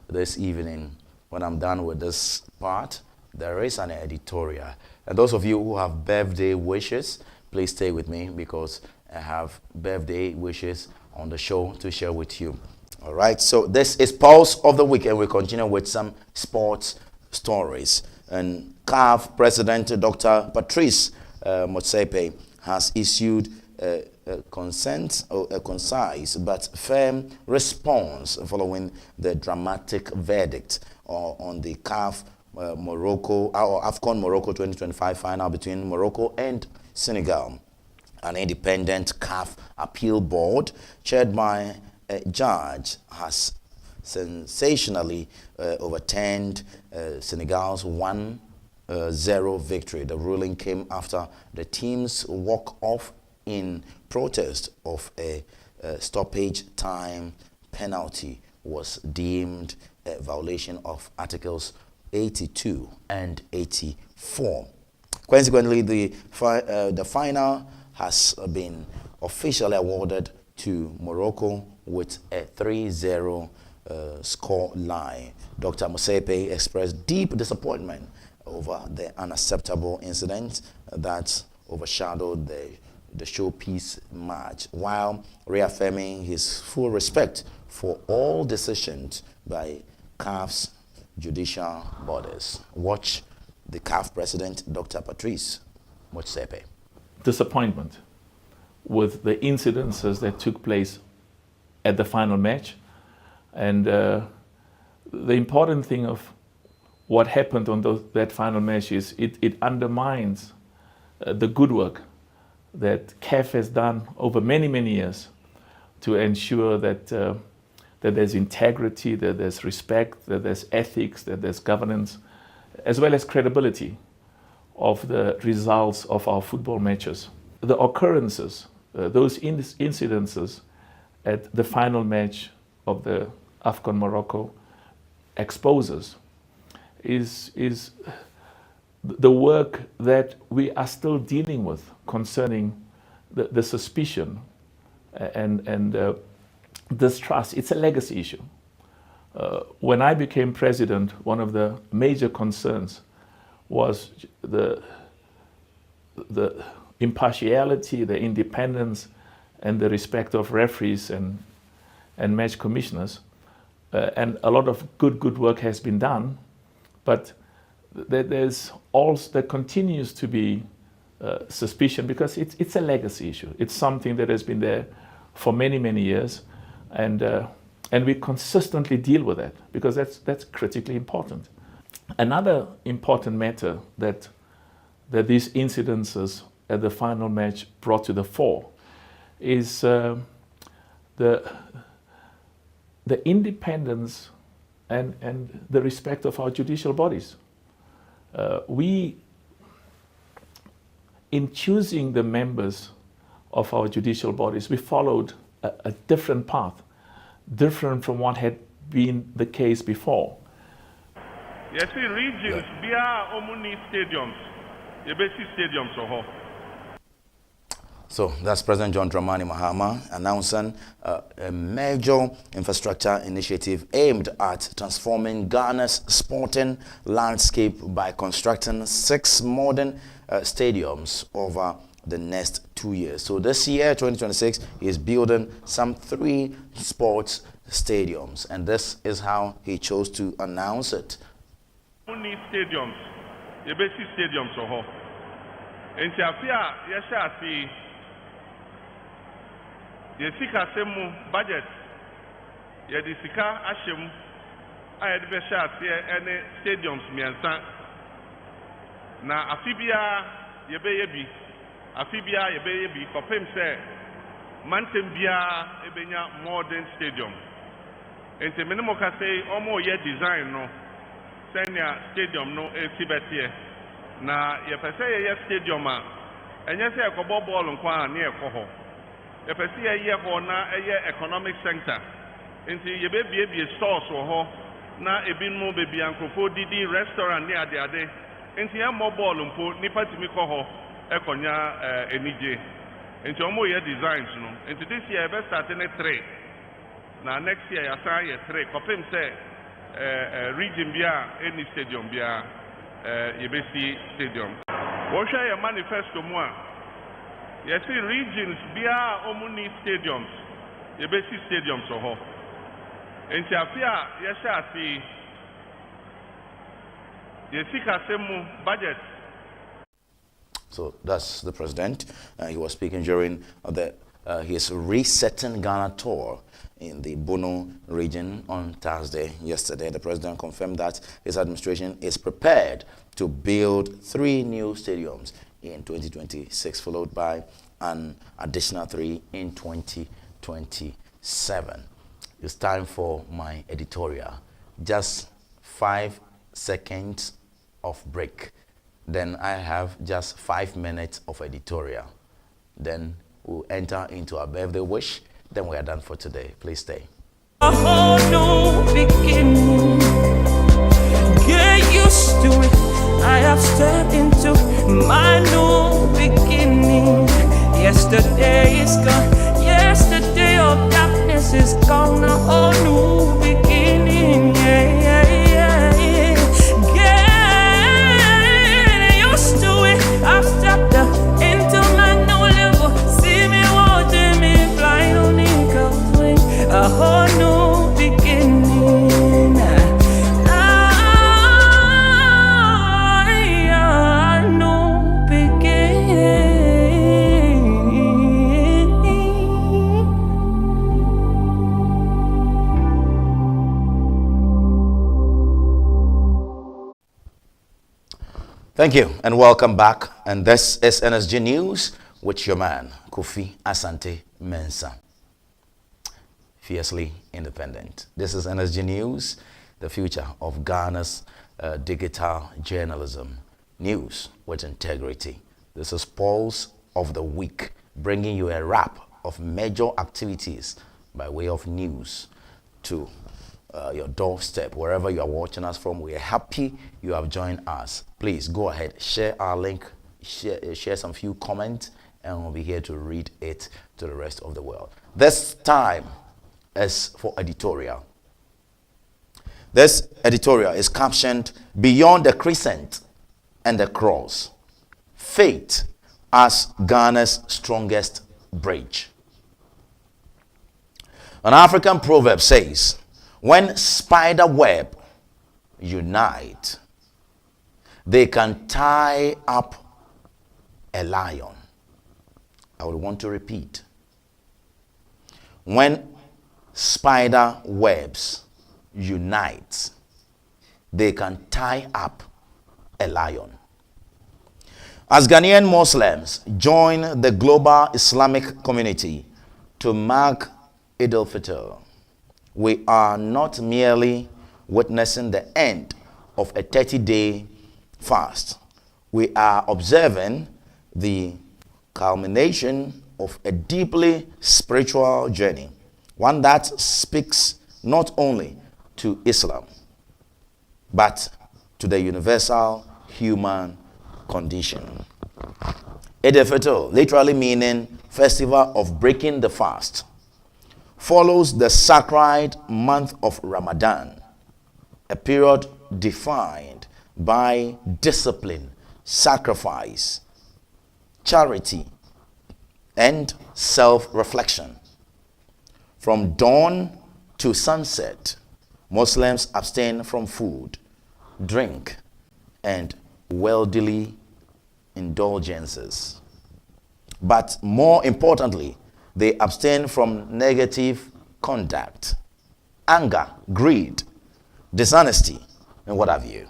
this evening. When I'm done with this part, there is an editorial. And those of you who have birthday wishes, please stay with me because I have birthday wishes on the show to share with you. All right, so this is Pulse of the Week, and we continue with some sports stories. And CAF President Dr. Patrice Motsepe has issued a concise but firm response following the dramatic verdict on the CAF Morocco or AFCON Morocco 2025 final between Morocco and Senegal. An independent CAF appeal board chaired by a judge has sensationally overturned Senegal's 1-0 victory. The ruling came after the team's walk-off in protest of a stoppage time penalty was deemed a violation of Articles 82 and 84. Consequently, the final has been officially awarded to Morocco with a 3-0 score line. Dr. Motsepe expressed deep disappointment over the unacceptable incident that overshadowed the showpiece match, while reaffirming his full respect for all decisions by CAF's judicial bodies. Watch the CAF president, Dr. Patrice Motsepe. Disappointment with the incidences that took place at the final match, and the important thing of what happened on that final match is it undermines the good work that CAF has done over many years to ensure that that there's integrity, that there's respect, that there's ethics, that there's governance, as well as credibility of the results of our football matches. The occurrences, those incidences at the final match of the AFCON Morocco exposes is the work that we are still dealing with concerning the suspicion and distrust. It's a legacy issue. When I became president, one of the major concerns was the impartiality, the independence, and the respect of referees and match commissioners. And a lot of good work has been done, but there continues to be suspicion because it's a legacy issue. It's something that has been there for many years, and we consistently deal with that because that's critically important. Another important matter that these incidences at the final match brought to the fore is the independence and the respect of our judicial bodies. We, in choosing the members of our judicial bodies, we followed a different path, different from what had been the case before. Yes, regions, bia omuni stadiums, yebesi stadiums oho. So that's President John Dramani Mahama announcing a major infrastructure initiative aimed at transforming Ghana's sporting landscape by constructing 6 modern stadiums over the next 2 years. So this year, 2026, he is building some 3 sports stadiums, and this is how he chose to announce it. Omuni stadiums, yebesi stadiums oho. Enti afia yesha Yesika semu budget yedisika ashem ayedbesha ene stadiums miensa na afibia yebeyebi kopem se mantembia ebenya modern stadium ente menemo ka say omo ye design no senya stadium no etibetie na yepese ye stadium a enye se ekobo ball nkwa na ekoho yepesi ye ho na economic center nti yebebie stores ho na ebinmu bebi ankofo didi restaurant ni ade nti ya mobile mpo nipa timi ko ho ekonya enije nti omo ye designs no nti this year be start na 3 na next year ya sa ye 3 kopim say region bia any stadium bia yebesi stadium wo hwa ye manifesto mu a yes, regions, bia omuni stadiums, yebesi stadiums oho. Enti afia yesha si yesika semu budget. So that's the president. He was speaking during his Resetting Ghana tour in the Bono region on Thursday. Yesterday, the president confirmed that his administration is prepared to build 3 new stadiums in 2026, followed by an additional 3 in 2027. It's time for my editorial. Just 5 seconds of break. Then I have just 5 minutes of editorial. Then we'll enter into our birthday wish. Then we are done for today. Please stay. A whole new beginning. Get used to it. I have stepped into my new beginning. Yesterday is gone. Yesterday of darkness is gone. A whole new beginning. Get used to it. I've stepped into my new level. See me watching me flying on eagle's wing. A whole new beginning. Thank you and welcome back. And this is NSG News with your man, Kofi Asante Mensah. Fiercely independent. This is NSG News, the future of Ghana's digital journalism. News with integrity. This is Pulse of the Week, bringing you a wrap of major activities by way of news to your doorstep, wherever you are watching us from. We are happy you have joined us. Please go ahead, share our link, share some few comments, and we'll be here to read it to the rest of the world. This time is for editorial. This editorial is captioned "Beyond the Crescent, and the cross. Faith as Ghana's strongest bridge. An African proverb says, when spider web unite, they can tie up a lion. I would want to repeat. When spider webs unite, they can tie up a lion. As Ghanaian Muslims join the global Islamic community to mark Eid al-Fitr, we are not merely witnessing the end of a 30-day fast. We are observing the culmination of a deeply spiritual journey, one that speaks not only to Islam, but to the universal human condition. Eid al-Fitr, literally meaning festival of breaking the fast, follows the sacred month of Ramadan, a period defined by discipline, sacrifice, charity, and self-reflection. From dawn to sunset, Muslims abstain from food, drink, and worldly indulgences. But more importantly, they abstain from negative conduct, anger, greed, dishonesty, and what have you.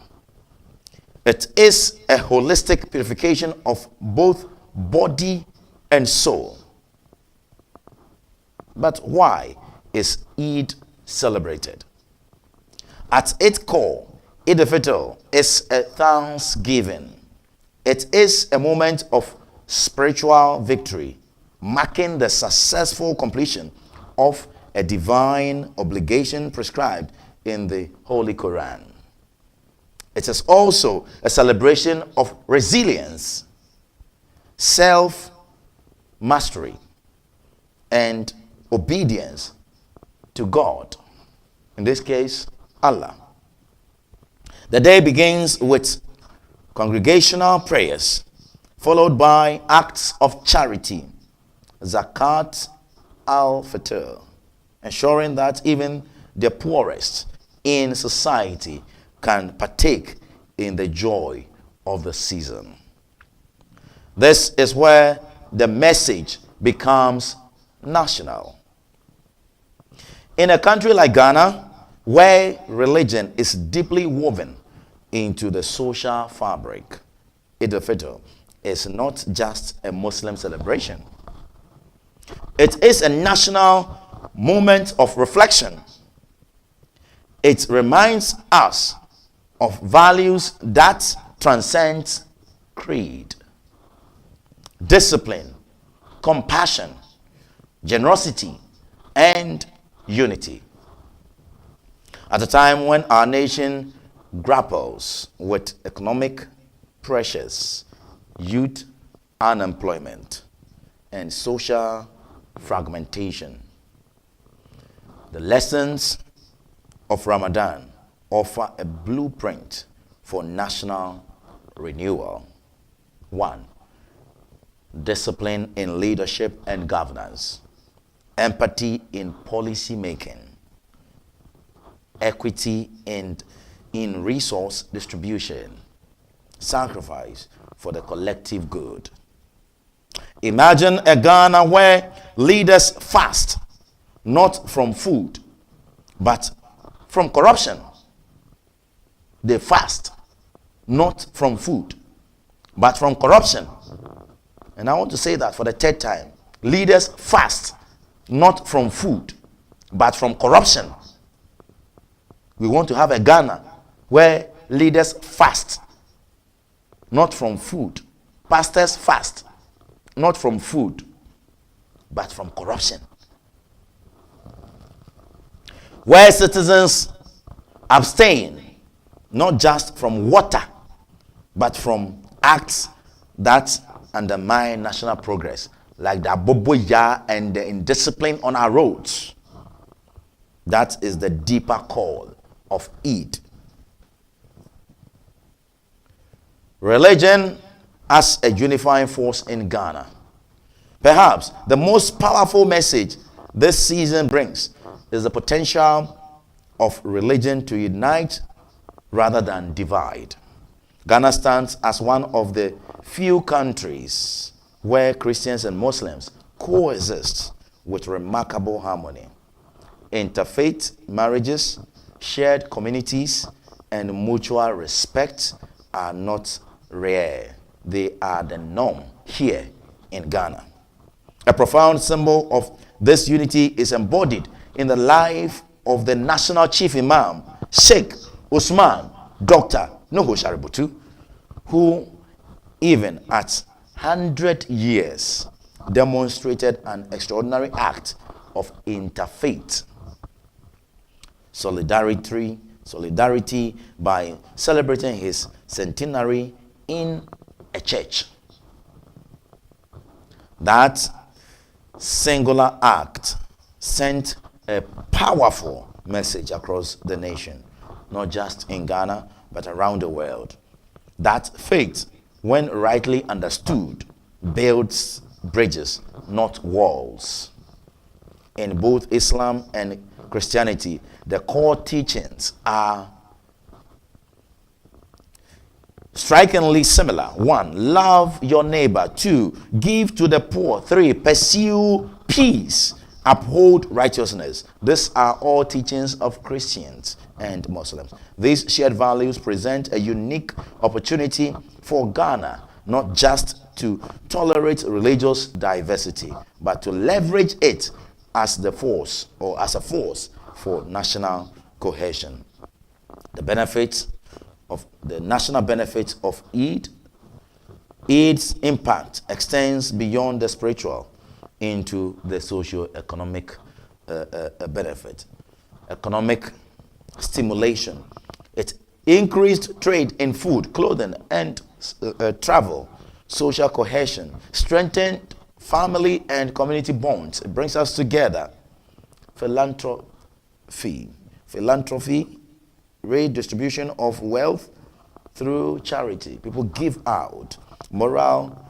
It is a holistic purification of both body and soul. But why is Eid celebrated? At its core, Eid al-Fitr is a thanksgiving. It is a moment of spiritual victory, marking the successful completion of a divine obligation prescribed in the Holy Quran. It is also a celebration of resilience, self-mastery, and obedience to God, in this case, Allah. The day begins with congregational prayers, followed by acts of charity, Zakat al-Fitr, ensuring that even the poorest in society can partake in the joy of the season. This is where the message becomes national. In a country like Ghana, where religion is deeply woven into the social fabric, Eid al-Fitr is not just a Muslim celebration. It is a national moment of reflection. It reminds us of values that transcend creed, discipline, compassion, generosity, and unity. At a time when our nation grapples with economic pressures, youth unemployment, and social fragmentation, the lessons of Ramadan offer a blueprint for national renewal. 1. Discipline in leadership and governance, empathy in policy making, equity in resource distribution, sacrifice for the collective good. Imagine a Ghana where leaders fast, not from food, but from corruption. They fast, not from food, but from corruption. And I want to say that for the third time. Leaders fast, not from food, but from corruption. We want to have a Ghana where leaders fast, not from food. Pastors fast, not from food, but from corruption. Where citizens abstain, not just from water, but from acts that undermine national progress, like the aboboya and the indiscipline on our roads. That is the deeper call of Eid. Religion as a unifying force in Ghana. Perhaps the most powerful message this season brings is the potential of religion to unite rather than divide. Ghana stands as one of the few countries where Christians and Muslims coexist with remarkable harmony. Interfaith marriages, shared communities, and mutual respect are not rare. They are the norm here in Ghana. A profound symbol of this unity is embodied in the life of the national chief imam, Sheikh Usman Dr. Nuhu Shaributu, who even at 100 years demonstrated an extraordinary act of interfaith solidarity by celebrating his centenary in a church. That singular act sent a powerful message across the nation, not just in Ghana, but around the world. That faith, when rightly understood, builds bridges, not walls. In both Islam and Christianity, the core teachings are strikingly similar. 1, love your neighbor. 2, give to the poor. 3, pursue peace. Uphold righteousness. These are all teachings of Christians and Muslims. These shared values present a unique opportunity for Ghana, not just to tolerate religious diversity, but to leverage it as the force or as a force for national cohesion. The benefits of the national benefits of Eid's impact extends beyond the spiritual into the socio-economic benefit. Economic stimulation. It increased trade in food, clothing, and travel. Social cohesion. Strengthened family and community bonds. It brings us together. Philanthropy. Redistribution of wealth through charity. People give out. Moral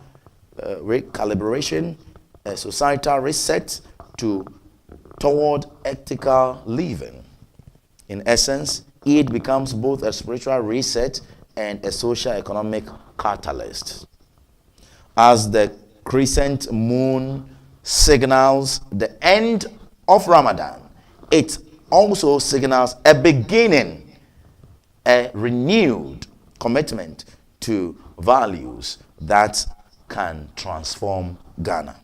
recalibration. A societal reset toward ethical living. In essence, it becomes both a spiritual reset and a social economic catalyst. As the crescent moon signals the end of Ramadan, it also signals a beginning, a renewed commitment to values that can transform Ghana.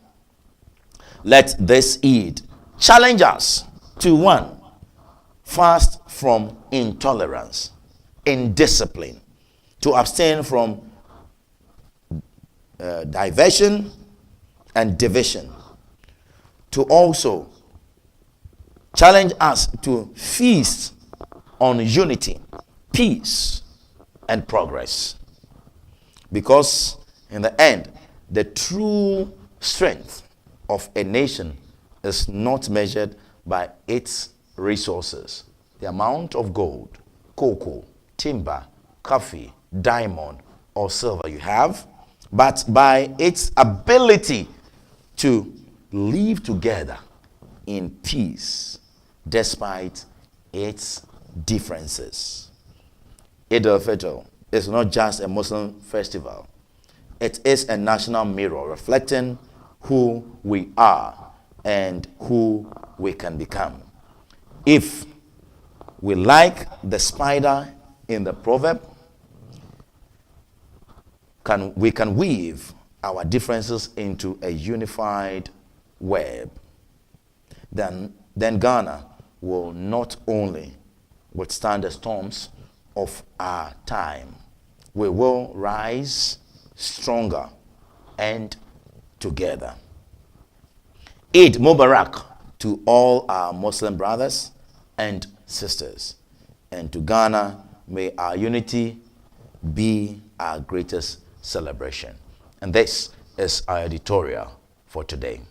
Let this Eid challenge us to 1, fast from intolerance, indiscipline, to abstain from diversion and division, to also challenge us to feast on unity, peace, and progress. Because in the end, the true strength of a nation is not measured by its resources, the amount of gold, cocoa, timber, coffee, diamond, or silver you have, but by its ability to live together in peace despite its differences. Eid al-Fitr is not just a Muslim festival. It is a national mirror reflecting who we are and who we can become. If we, like the spider in the proverb, we can weave our differences into a unified web, then Ghana will not only withstand the storms of our time, we will rise stronger and together. Eid Mubarak to all our Muslim brothers and sisters. And to Ghana, may our unity be our greatest celebration. And this is our editorial for today.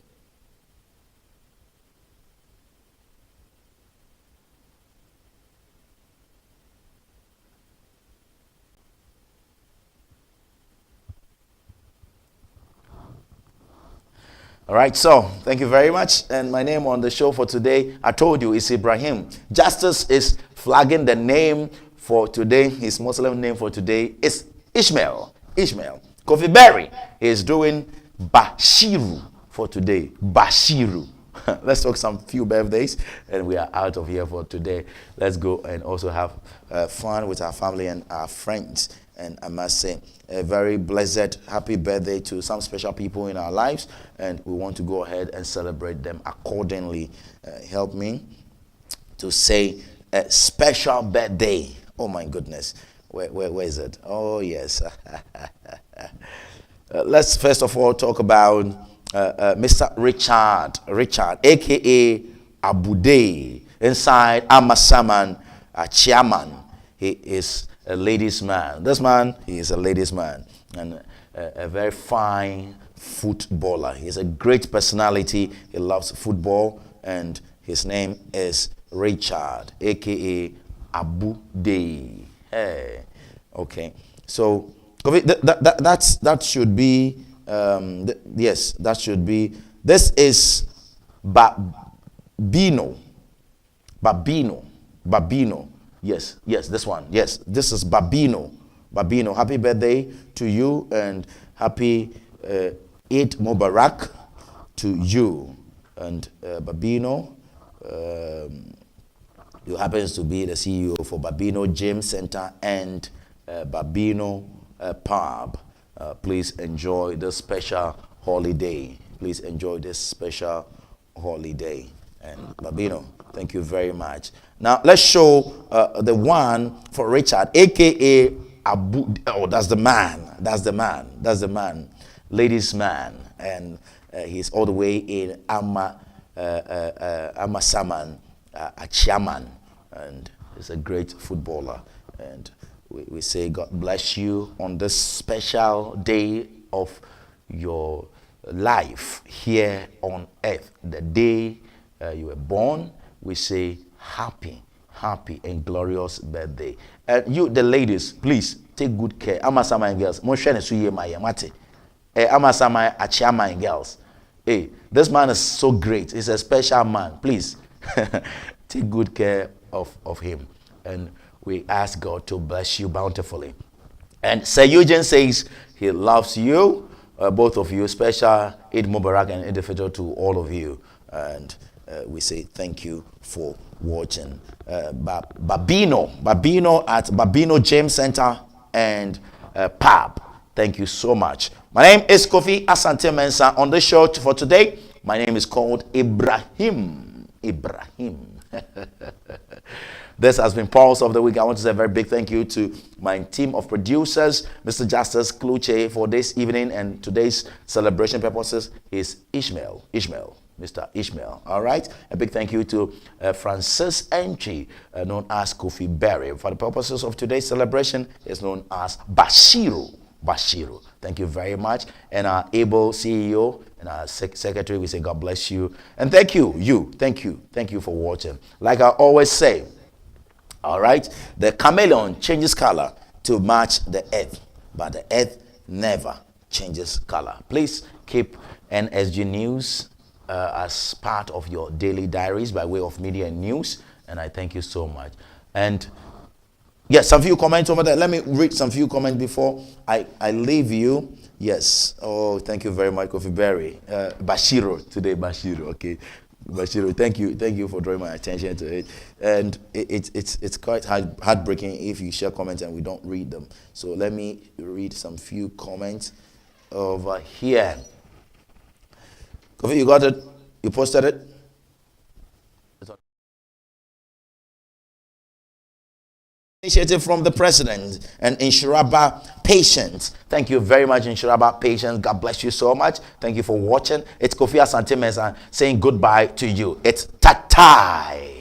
All right, so thank you very much. And my name on the show for today, I told you, is Ibrahim. Justice is flagging the name for today. His Muslim name for today is Ishmael. Ishmael. Kofi Berry is doing Bashiru for today. Bashiru. Let's talk some few birthdays and we are out of here for today. Let's go and also have fun with our family and our friends. And I must say, a very blessed, happy birthday to some special people in our lives. And we want to go ahead and celebrate them accordingly. Help me to say a special birthday. Oh my goodness. Where is it? Oh, yes. Let's first of all talk about Mr. Richard, a.k.a. Abude, inside Amasaman, chairman. He is a ladies' man. This man, he is a ladies' man and a very fine footballer. He is a great personality. He loves football and his name is Richard, a.k.a. Abude. Hey, okay. So that should be yes, that should be. This is Babino. Yes, this one. Yes, this is Babino. Happy birthday to you and happy Eid Mubarak to you. And Babino, who happens to be the CEO for Babino Gym Center and Babino Pub. Please enjoy this special holiday. Please enjoy this special holiday. And Babino, thank you very much. Now let's show the one for Richard, aka Abu. Oh, that's the man, ladies' man, and he's all the way in Amasaman, a chairman, and he's a great footballer. And we say God bless you on this special day of your life here on earth, the day you were born. We say happy and glorious birthday. And you, the ladies, please take good care. Amasama and girls, Amasama Achama and girls. Hey, this man is so great. He's a special man. Please take good care of him. And we ask God to bless you bountifully. And Sir Eugene says he loves you, both of you. Special Eid Mubarak and individual to all of you. And we say thank you for watching. Babino at Babino Gym Center and Pub. Thank you so much. My name is Kofi Asante Mensah. On the show for today, my name is called Ibrahim. This has been Pulse of the Week. I want to say a very big thank you to my team of producers, Mr. Justice Kluche, for this evening and today's celebration purposes is Ishmael. Mr. Ishmael. All right. A big thank you to Francis Entry, known as Kofi Berry. For the purposes of today's celebration, is known as Bashiru. Thank you very much. And our able CEO and our secretary, we say God bless you. And thank you. Thank you for watching. Like I always say, all right, the chameleon changes color to match the earth, but the earth never changes color. Please keep NSG News as part of your daily diaries by way of media and news, and I thank you so much. And yes, some few comments over there. Let me read some few comments before I leave you. Yes. Oh, thank you very much, Kofi Berry. Bashiru today, okay. Bashiru, thank you for drawing my attention to it. And it's quite heartbreaking if you share comments and we don't read them. So let me read some few comments over here. Kofi, you got it? You posted it? Initiative from the president and Insuraba Patience. Thank you very much, Insuraba Patience. God bless you so much. Thank you for watching. It's Kofi Asante Mensah saying goodbye to you. It's Tatai.